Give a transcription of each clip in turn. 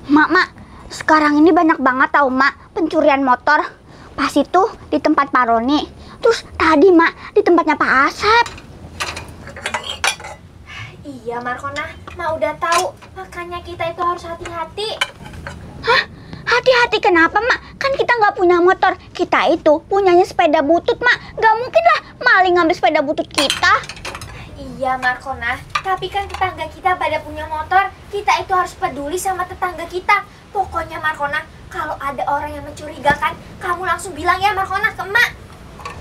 Mak, sekarang ini banyak banget tau Mak pencurian motor. Pas itu di tempat Pak Roni. Terus tadi Mak di tempatnya Pak Asep. Iya Markona, Mak udah tahu. Makanya kita itu harus hati-hati. Hah? Hati-hati kenapa Mak? Kan kita nggak punya motor. Kita itu punyanya sepeda butut Mak. Gak mungkin lah maling ngambil sepeda butut kita. Iya Markona, tapi kan tetangga kita pada punya motor. Kita itu harus peduli sama tetangga kita. Pokoknya Markona, kalau ada orang yang mencurigakan, kamu langsung bilang ya Markona ke Mak.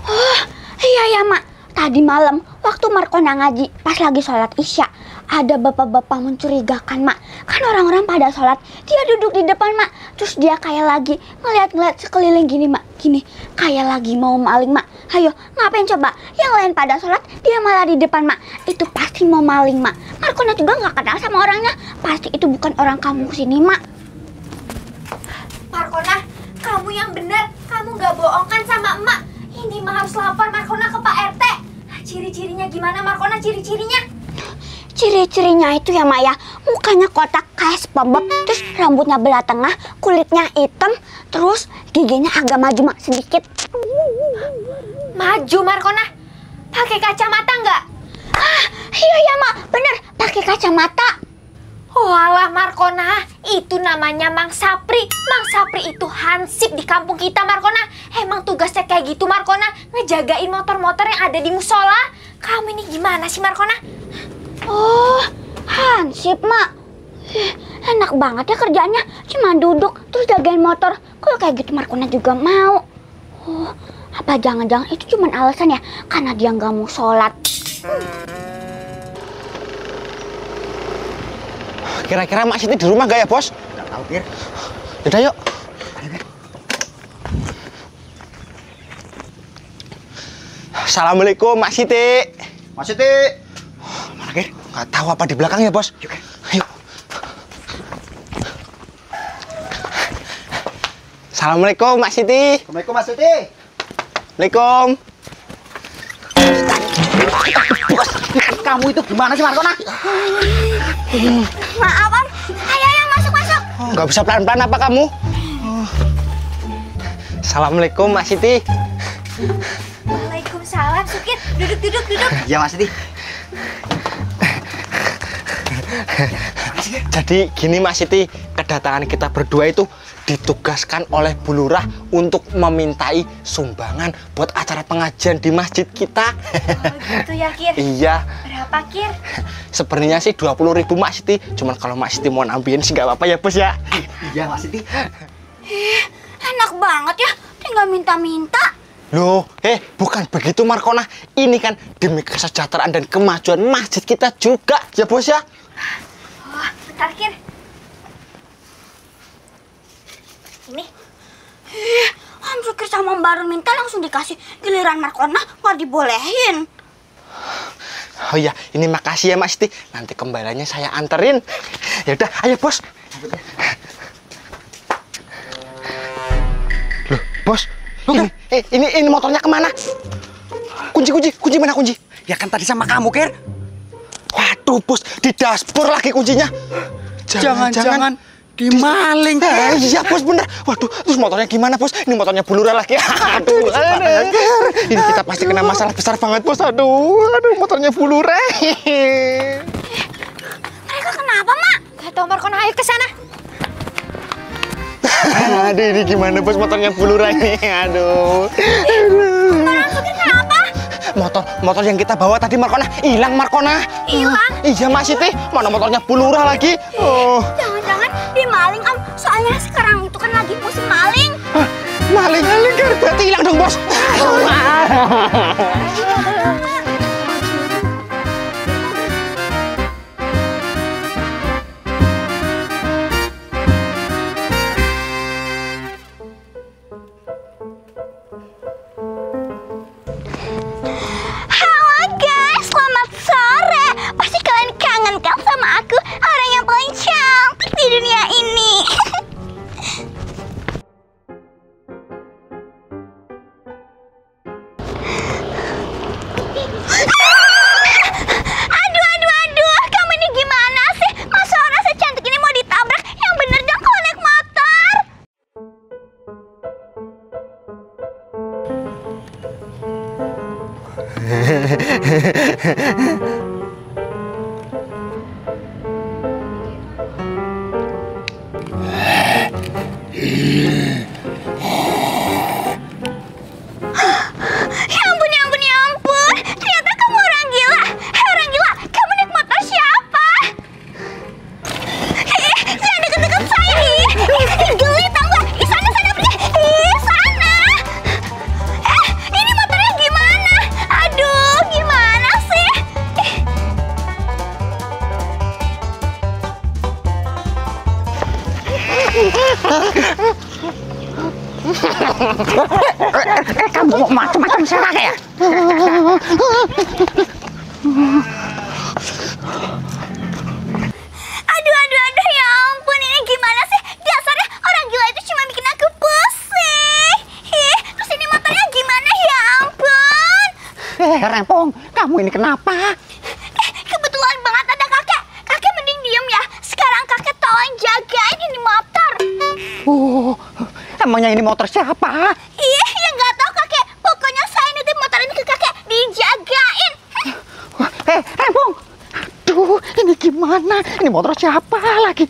Oh, iya ya Mak. Tadi malam waktu Markona ngaji pas lagi sholat isya, ada bapak-bapak mencurigakan Mak. Kan orang-orang pada sholat, dia duduk di depan Mak. Terus dia kayak lagi ngeliat-ngeliat sekeliling gini Mak. Gini, kayak lagi mau maling Mak. Ayo, ngapain coba? Yang lain pada sholat, dia malah di depan Mak. Itu pasti mau maling Mak. Markona juga nggak kenal sama orangnya. Pasti itu bukan orang kampung sini Mak. Markona, kamu yang benar. Kamu nggak bohong kan sama emak. Ini mah harus lapor Markona ke Pak RT. Ciri-cirinya gimana Markona, ciri-cirinya? Ciri-cirinya itu ya Mak ya, mukanya kotak kayak SpongeBob, terus rambutnya belah tengah, kulitnya hitam, terus giginya agak maju Mak sedikit. Maju Markona? Pakai kacamata nggak? Ah, iya ya Mak, bener, pakai kacamata. Walah Markona, itu namanya Mang Sapri. Mang Sapri itu hansip di kampung kita Markona. Emang tugasnya kayak gitu Markona, ngejagain motor-motor yang ada di musola. Kamu ini gimana sih Markona? Oh, hansip Mak. Enak banget ya kerjanya, cuma duduk terus jagain motor. Kalau kayak gitu Markona juga mau. Oh, apa jangan-jangan itu cuma alasan ya, karena dia nggak mau sholat. Kira-kira Mak Siti di rumah gak ya, Bos? Nggak tahu, Kir. Yaudah, yuk. Assalamualaikum, Mak Siti. Mas Siti. Mana, Kir? Nggak tahu apa di belakang ya, Bos? Yuk, Kir. Ayo. Assalamualaikum, Mak Siti. Assalamualaikum, Mas Siti. Waalaikumsalam. Bos, kamu itu gimana sih, Markona? Maaf Om, ayo masuk. Nggak bisa pelan-pelan apa kamu? Assalamualaikum, Mak Siti. Waalaikumsalam, Sukit. Duduk. Ya, Mas Siti. Jadi gini Mas Siti, kedatangan kita berdua itu ditugaskan oleh Bu Lurah untuk memintai sumbangan buat acara pengajian di masjid kita. Oh gitu ya Kir? Iya. Berapa Kir? Sebenarnya sih 20.000 Mak Siti, cuman kalau Mak Siti mau nambahin sih nggak apa-apa ya Bos ya. Iya, Mas Siti. Enak banget ya, tinggal minta-minta. Loh, bukan begitu Markona. Ini kan demi kesejahteraan dan kemajuan masjid kita juga ya Bos ya. Oh, bentar Kir. Ini. Om Sukir sama Mbak Run minta langsung dikasih, giliran Markona nggak dibolehin. Oh iya, ini makasih ya Mas Siti. Nanti kembaliannya saya anterin. Ya udah, ayo Bos. Loh, Bos. Ini motornya kemana? Kunci mana kunci? Ya kan tadi sama kamu, Kir. Waduh, Bos, di dashboard lagi kuncinya. Jangan-jangan dimaling. Iya, Bos, bener. Waduh, terus motornya gimana, Bos? Ini motornya Bu Lurah lagi. Aduh, ini kita pasti kena masalah besar banget, Bos. Aduh, motornya Bu Lurah. Mereka kenapa Mak? Gak tau Markona, ayo ke sana. Aduh, ini gimana, Bos, motornya Bu Lurah ini? Aduh. Mbak Sukir kenapa? Motor yang kita bawa tadi Markona hilang Markona. Hilang? Iya Mas Siti, mana motornya Bu Lurah lagi? Oh. Jangan-jangan dimaling Om, soalnya sekarang itu kan lagi musim maling. Hah, maling kan berarti hilang dong Bos. Halo guys, selamat sore. Pasti kalian kangen kan sama aku, orang yang paling cantik di dunia ini. Ya ampun, ya ampun, ya ampun. Ternyata kamu orang gila. Hei orang gila, kamu naik motor siapa? Jangan deket-deket saya. Geli tau gak? Sana pergi. Sana. Ini motornya gimana? Aduh, gimana sih? Kamu mau macam-macam saya ya? Aduh, ya ampun, ini gimana sih? Dasarnya orang gila itu cuma bikin aku pusing. Terus ini motornya gimana, ya ampun? Rempong, kamu ini kenapa? Kebetulan banget ada kakek. Kakek mending diem ya. Sekarang kakek tolong jagain ini motor. Emangnya ini motor siapa? Ya nggak tahu kakek. Pokoknya saya nitip motor ini ke kakek. Dijagain. Rempong. Aduh, ini gimana? Ini motor siapa lagi?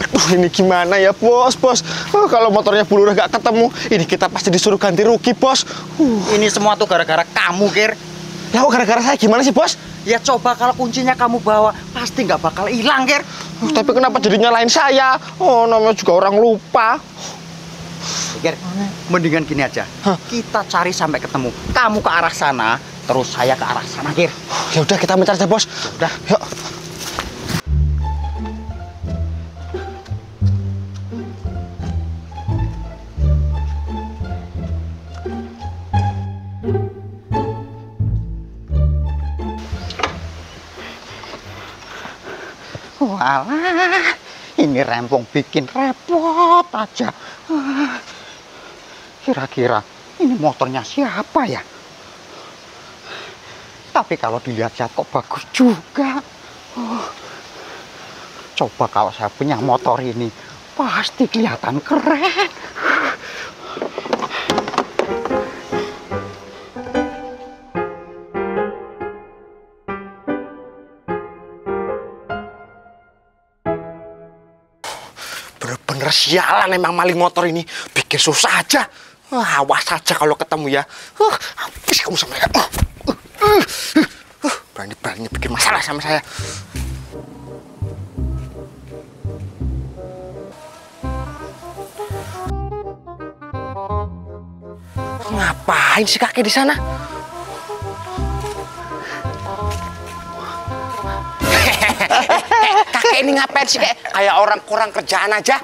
Aduh, ini gimana ya, bos? Kalau motornya Bulurah gak ketemu, ini kita pasti disuruh ganti rugi, bos. Ini semua tuh gara-gara kamu, Kir. Ya, kok gara-gara saya gimana sih, bos? Ya coba kalau kuncinya kamu bawa, pasti nggak bakal hilang, Kir. Tapi kenapa jadi nyalain saya? Oh, namanya juga orang lupa. Kir, mendingan gini aja. Kita cari sampai ketemu. Kamu ke arah sana, terus saya ke arah sana, Kir. Ya udah, kita mencari aja, bos. Udah. Yuk. Walah, ini Rempong bikin repot aja. Kira-kira ini motornya siapa ya? Tapi kalau dilihat-lihat kok bagus juga. Coba kalau saya punya motor ini, pasti kelihatan keren. Bener-bener sialan emang maling motor ini. Bikin susah aja. Awas saja kalau ketemu ya. Habis kamu sama saya. Berani-beraninya bikin masalah sama saya. Ngapain sih kakek di sana? Kakek ini ngapain sih kayak orang kurang kerjaan aja?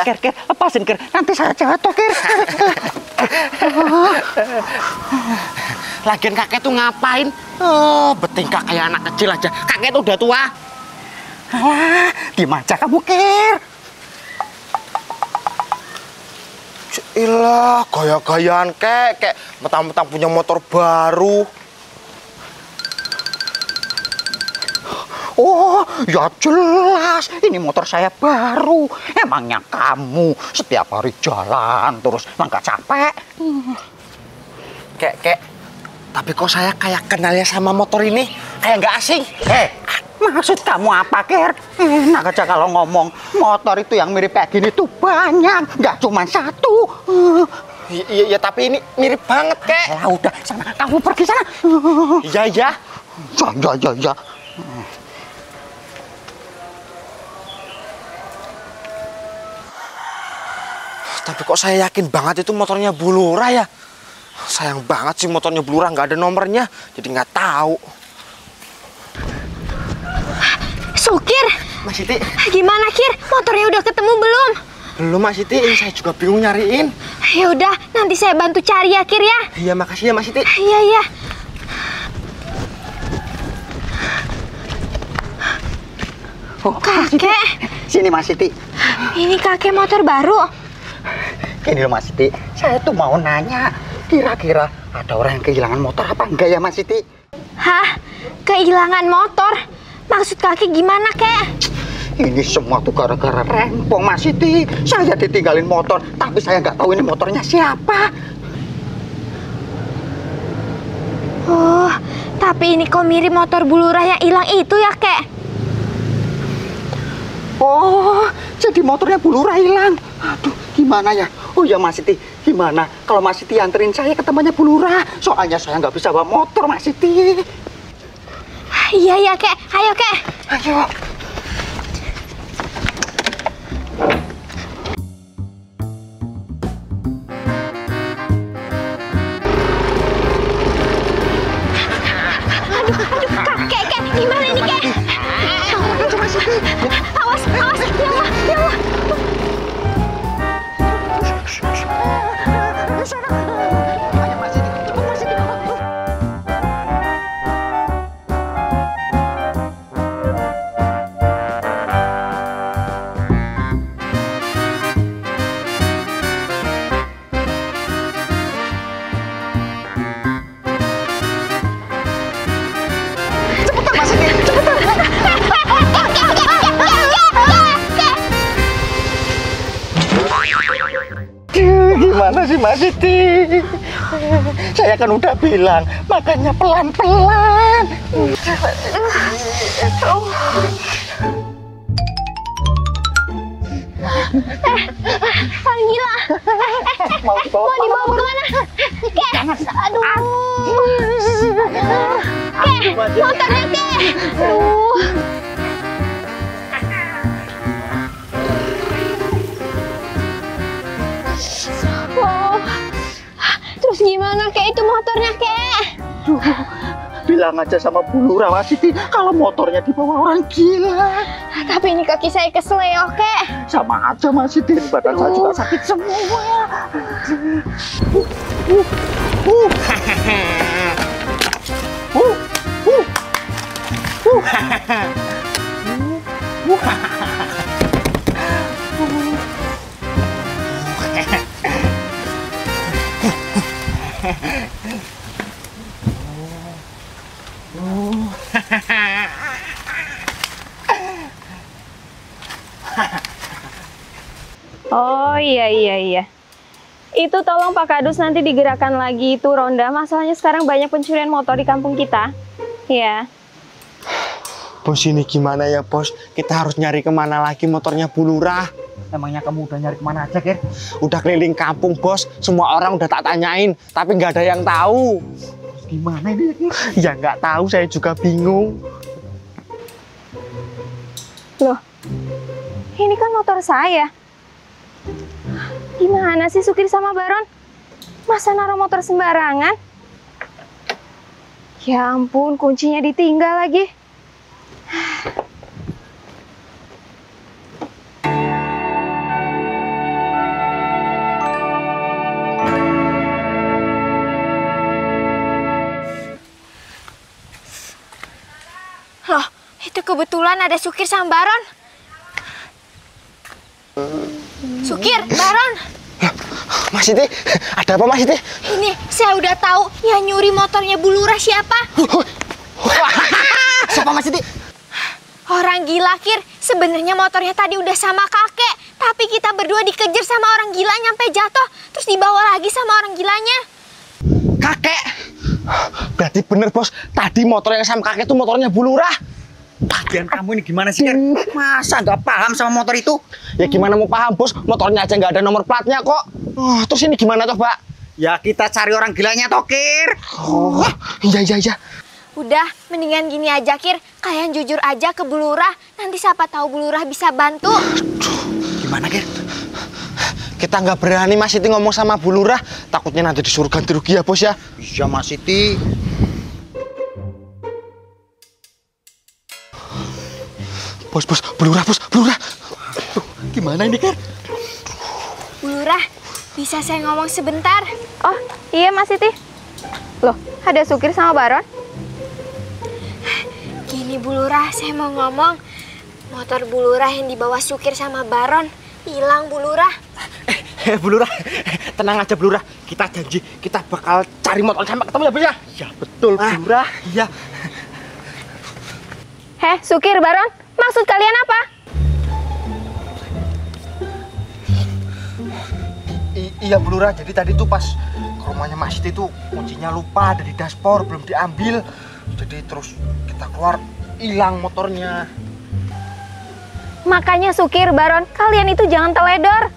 Kir, lepasin, Kir. Nanti saya jatuh, Kir. Lagian kakek tuh ngapain? Bertingkah kayak anak kecil aja. Kakek tuh udah tua. Alah, diem aja kamu, Kir. Ilah, gaya-gayaan kayak mentang-mentang punya motor baru. Oh, ya jelas. Ini motor saya baru. Emangnya kamu setiap hari jalan terus nggak capek? Kek. Tapi kok saya kayak kenalnya sama motor ini kayak nggak asing. Maksud kamu apa, Ker? Enak aja kalau ngomong. Motor itu yang mirip kayak gini tuh banyak, nggak cuma satu. Iya, tapi ini mirip banget, Kek. Ya udah, sana kamu pergi sana. Iya. Ya. Tapi kok saya yakin banget itu motornya Bulurah ya? Sayang banget sih motornya Bulurah nggak ada nomornya, jadi nggak tahu. Sukir, Mas Siti. gimana Kir? Motornya udah ketemu belum? Belum, Mas Siti. Ini saya juga bingung nyariin. Ya udah, nanti saya bantu cari ya Kir ya. Iya, makasih ya Mas Siti. Iya. Oh, Kakek, sini Mas Siti. ini kakek motor baru. Gini loh Mas Siti, saya tuh mau nanya, kira-kira ada orang yang kehilangan motor apa enggak ya Mas Siti? Hah? Kehilangan motor? Maksud kakek gimana, Kek? Ini semua tuh gara-gara Rempong Mas Siti. Saya ditinggalin motor, tapi saya nggak tahu ini motornya siapa. Oh, tapi ini kok mirip motor Bulurah yang hilang itu ya, Kek? Oh, jadi motornya Bu Lurah hilang. Aduh, gimana ya? Oh ya Mas Siti, gimana kalau Mas Siti anterin saya ke tempatnya Bu Lurah? Soalnya saya nggak bisa bawa motor, Mas Siti. Iya, Kek. Ayo, Kek. Ayo. Kek, gimana ini, Kek? Awas, ya Allah. Gimana sih Mas Siti? Saya kan udah bilang, makanya pelan-pelan. Gila. Mau dibawa kemana? Kek. Aduh. Kek, motornya, Kek. Aduh. Terus gimana, Kek, itu motornya, Kek? Bilang aja sama Bu Lurah Mas Siti kalau motornya dibawa orang gila. Tapi ini kaki saya kesleo, Kek. Sama aja Mas Siti, badan saya juga sakit semua. Oh iya. Itu tolong Pak Kadus nanti digerakkan lagi itu ronda. Masalahnya sekarang banyak pencurian motor di kampung kita. Ya. Bos, ini gimana ya bos? Kita harus nyari kemana lagi motornya Bu Lurah? Emangnya kamu udah nyari kemana aja, Ger? Udah keliling kampung bos, semua orang udah tak tanyain, tapi nggak ada yang tahu. Gimana ini, Ger? Ya nggak tahu, saya juga bingung. Loh, ini kan motor saya. Gimana sih Sukir sama Baron? Masa naruh motor sembarangan? Ya ampun, kuncinya ditinggal lagi. Loh, itu kebetulan ada Sukir sama Baron. Sukir, Baron. Mas Siti, ada apa Mas Siti? Ini saya udah tahu yang nyuri motornya Bu Lurah siapa. Siapa Mas Siti? Orang gila, Kir. Sebenarnya motornya tadi udah sama kakek, tapi kita berdua dikejar sama orang gila nyampe jatuh, terus dibawa lagi sama orang gilanya. Kakek? Berarti bener bos, tadi motor yang sama kakek itu motornya Bu Lurah. Bagian kamu ini gimana sih, Ger? Masa nggak paham sama motor itu? Ya gimana mau paham bos, motornya aja nggak ada nomor platnya kok. Oh, terus ini gimana coba? Ya kita cari orang gilanya, Tokir. Oh, iya. Udah, mendingan gini aja, Kir. Kalian jujur aja ke Bu Lurah, nanti siapa tahu Bu Lurah bisa bantu. Gimana, Ger? Kita nggak berani Mas Siti ngomong sama Bu Lurah, takutnya nanti disuruh ganti rugi ya bos ya. Bisa Mas Siti. Bos, Bu Lurah, bos, Bu Lurah. Gimana ini, Ger? Bu Lurah, bisa saya ngomong sebentar? Oh, iya Mas Siti. Loh, ada Sukir sama Baron? Gini Bu Lurah, saya mau ngomong. Motor Bu Lurah yang dibawa Sukir sama Baron hilang, Bu Lurah. Bu Lurah, tenang aja Bu Lurah. Kita janji kita bakal cari motor sampai ketemu ya bos ya. Ya betul, Bu Lurah. Iya. Heh, Sukir, Baron, maksud kalian apa? Iya Bu Lurah, jadi tadi tuh pas ke rumahnya Mas Siti tuh kuncinya lupa ada di dashboard, belum diambil. Jadi terus kita keluar, hilang motornya. Makanya Sukir, Baron, kalian itu jangan teledor.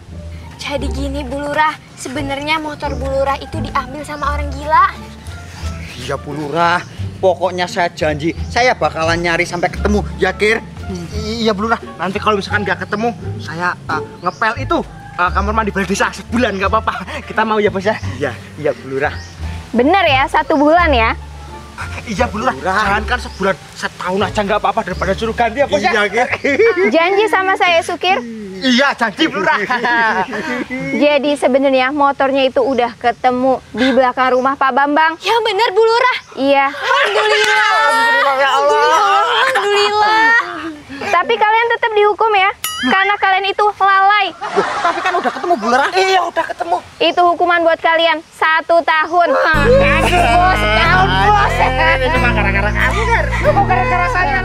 Jadi gini Bu Lurah, sebenarnya motor Bu Lurah itu diambil sama orang gila. Iya Bu Lurah, pokoknya saya janji saya bakalan nyari sampai ketemu, ya Kir? Iya Bu Lurah, nanti kalau misalkan nggak ketemu, saya ngepel itu kamar mandi balai desa sebulan nggak apa-apa. Kita mau ya bos ya? Iya Bu Lurah. Bener ya, 1 bulan ya. Iya Bu Lurah, jangan kan sebulan, setahun aja nggak apa-apa daripada suruh ganti ya bos ya? Janji sama saya Sukir. Iya janji Bu Lurah. Jadi sebenarnya motornya itu udah ketemu di belakang rumah Pak Bambang. Ya bener Bu Lurah. Iya. Alhamdulillah. Alhamdulillah ya Allah. Alhamdulillah. Tapi kalian tetap dihukum ya, karena kalian itu lalai. Tapi kan udah ketemu Bu Lurah. Iya udah ketemu. Itu hukuman buat kalian 1 tahun. Bos, tahun bos. Ini mah gara-gara kamu kan? Kok gara-gara saya?